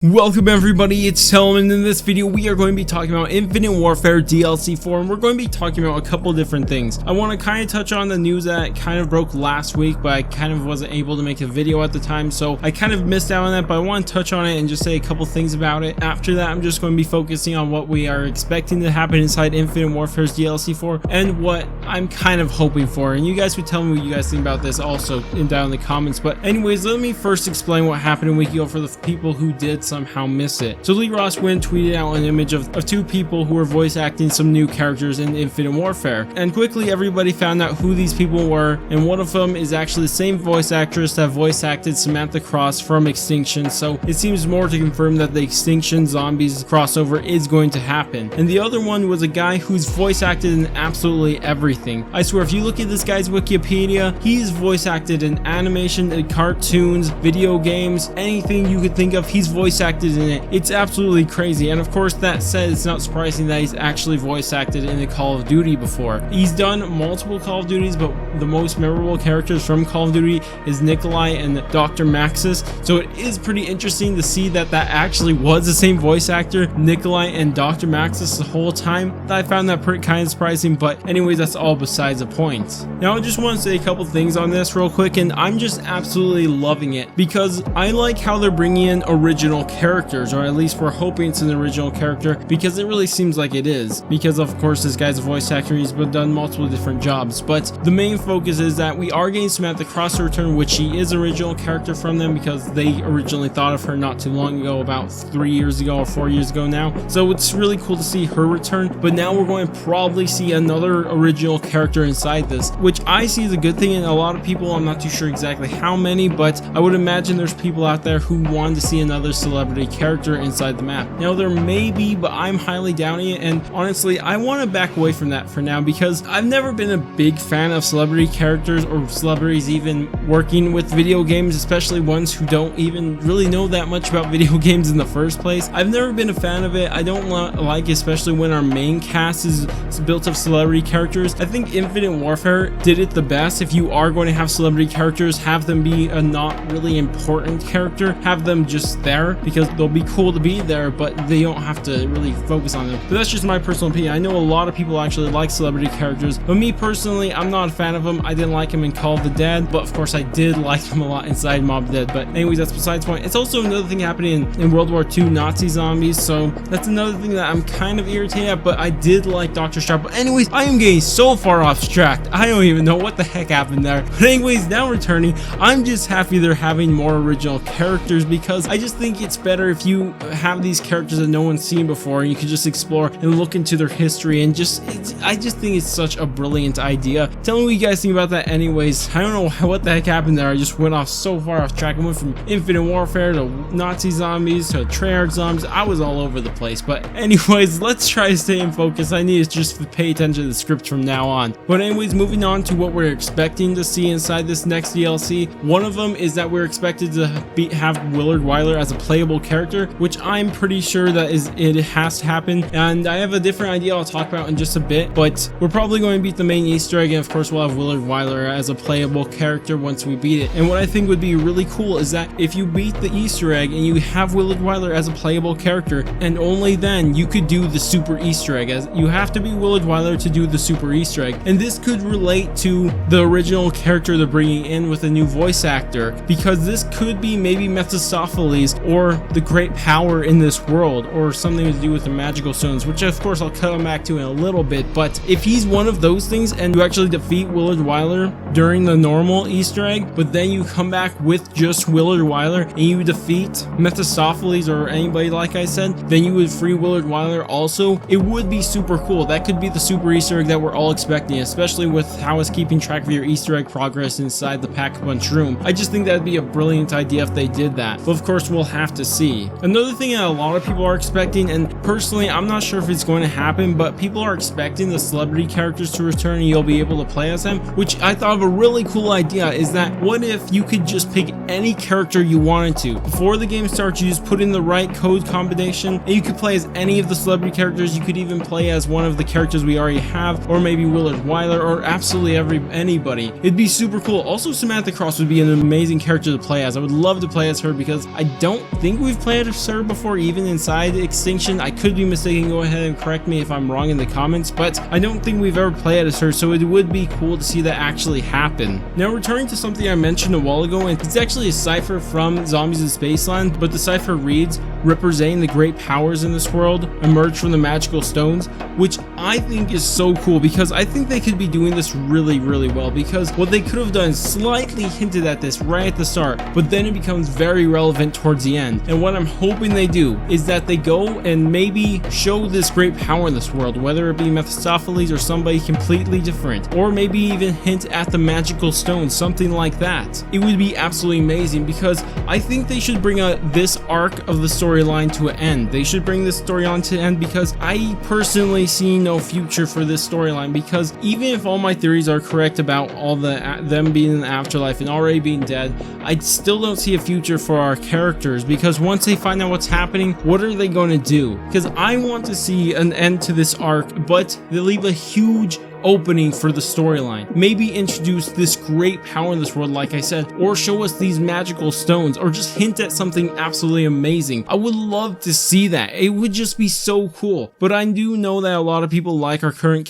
Welcome everybody, it's Telman, and in this video we are going to be talking about Infinite Warfare DLC 4, and we're going to be talking about a couple different things. I want to kind of touch on the news that kind of broke last week, but I kind of wasn't able to make a video at the time, so I kind of missed out on that, but I want to touch on it and just say a couple things about it. After that, I'm just going to be focusing on what we are expecting to happen inside Infinite Warfare's DLC 4 and what I'm kind of hoping for, and you guys would tell me what you guys think about this also down in the comments. But anyways, let me first explain what happened a week ago for the people who did somehow miss it. So Lee Ross Wynn tweeted out an image of two people who were voice acting some new characters in Infinite Warfare, and quickly everybody found out who these people were, and one of them is actually the same voice actress that voice acted Samantha Cross from Extinction, so it seems more to confirm that the Extinction Zombies crossover is going to happen. And the other one was a guy who's voice acted in absolutely everything. I swear, if you look at this guy's Wikipedia, he's voice acted in animation, cartoons, video games, anything you could think of, he's voice acted in it. It's absolutely crazy. And of course, that said, it's not surprising that he's actually voice acted in a Call of Duty before. He's done multiple Call of Duties, but the most memorable characters from Call of Duty is Nikolai and Dr. Maxis, so it is pretty interesting to see that actually was the same voice actor, Nikolai and Dr. Maxis, the whole time. I found that pretty kind of surprising, but anyways, that's all besides the point. Now I just want to say a couple things on this real quick, and I'm just absolutely loving it because I like how they're bringing in original characters, or at least we're hoping it's an original character, because it really seems like it is, because of course this guy's a voice actor, he's done multiple different jobs, but the main focus is that we are getting Samantha Cross to return, which she is an original character from them because they originally thought of her not too long ago, about 3 years ago or 4 years ago now, so it's really cool to see her return. But now we're going to probably see another original character inside this, which I see as a good thing, and a lot of people, I'm not too sure exactly how many, but I would imagine there's people out there who want to see another celebrity character inside the map. Now there may be, but I'm highly doubting it, and honestly I want to back away from that for now because I've never been a big fan of celebrity characters or celebrities even working with video games, especially ones who don't even really know that much about video games in the first place. I've never been a fan of it. I don't like, especially when our main cast is built of celebrity characters. I think Infinite Warfare did it the best. If you are going to have celebrity characters, have them be a not really important character, have them just there because they'll be cool to be there, but they don't have to really focus on them. But that's just my personal opinion. I know a lot of people actually like celebrity characters, but me personally, I'm not a fan of them. I didn't like him in Call of the Dead, but of course I did like him a lot inside Mob Dead. But anyways, that's besides the point. It's also another thing happening in World War II, Nazi zombies, so that's another thing that I'm kind of irritated at, but I did like Dr. Sharp. But anyways, I am getting so far off track, I don't even know what the heck happened there. But anyways, now returning, I'm just happy they're having more original characters because I just think it's better if you have these characters that no one's seen before and you can just explore and look into their history, and I just think it's such a brilliant idea. Tell me what you guys think about that. Anyways, I don't know what the heck happened there. I just went off so far off track. I went from Infinite Warfare to Nazi zombies to Treyarch zombies. I was all over the place. But anyways, let's try to stay in focus. I need to just pay attention to the script from now on. But anyways, moving on to what we're expecting to see inside this next DLC. One of them is that we're expected to have Willard as a playable character, which I'm pretty sure that it has to happen, and I have a different idea I'll talk about in just a bit, but we're probably going to beat the main Easter egg, and of course we'll have Willard Weiler as a playable character once we beat it. And what I think would be really cool is that if you beat the Easter egg and you have Willard Weiler as a playable character, and only then you could do the super Easter egg, as you have to be Willard Weiler to do the super Easter egg. And this could relate to the original character they're bringing in with a new voice actor, because this could be maybe Mephistopheles or the great power in this world, or something to do with the magical stones, which of course I'll come back to in a little bit. But if he's one of those things and you actually defeat Willard Weiler during the normal Easter egg, but then you come back with just Willard Weiler and you defeat Mephistopheles or anybody like I said, then you would free Willard Weiler also. It would be super cool. That could be the super Easter egg that we're all expecting, especially with how it's keeping track of your Easter egg progress inside the Pack-a-Punch room. I just think that'd be a brilliant idea if they did that, but of course we'll have to see. Another thing that a lot of people are expecting, and personally I'm not sure if it's going to happen, but people are expecting the celebrity characters to return and you'll be able to play as them, which I thought of a really cool idea. Is that what if you could just pick any character you wanted to? Before the game starts, you just put in the right code combination and you could play as any of the celebrity characters. You could even play as one of the characters we already have, or maybe Willard Weiler, or absolutely anybody. It'd be super cool. Also, Samantha Cross would be an amazing character to play as. I would love to play as her because I don't think think we've played as her before, even inside Extinction. I could be mistaken. Go ahead and correct me if I'm wrong in the comments, but I don't think we've ever played as her, so it would be cool to see that actually happen. Now, returning to something I mentioned a while ago, and it's actually a cipher from Zombies in Spaceland, but the cipher reads, representing the great powers in this world emerge from the magical stones, which I think is so cool, because I think they could be doing this really well, because what they could have done slightly hinted at this right at the start, but then it becomes very relevant towards the end. And what I'm hoping they do is that they go and maybe show this great power in this world, whether it be Mephistopheles or somebody completely different, or maybe even hint at the magical stone, something like that. It would be absolutely amazing, because I think they should bring this arc of the storyline to an end. They should bring this storyline to an end, because I personally see no future for this storyline, because even if all my theories are correct about all them being in the afterlife and already being dead, I still don't see a future for our characters, because once they find out what's happening, what are they going to do? Because I want to see an end to this arc, but they leave a huge opening for the storyline. Maybe introduce this great power in this world, like I said, or show us these magical stones, or just hint at something absolutely amazing. I would love to see that. It would just be so cool. But I do know that a lot of people like our current character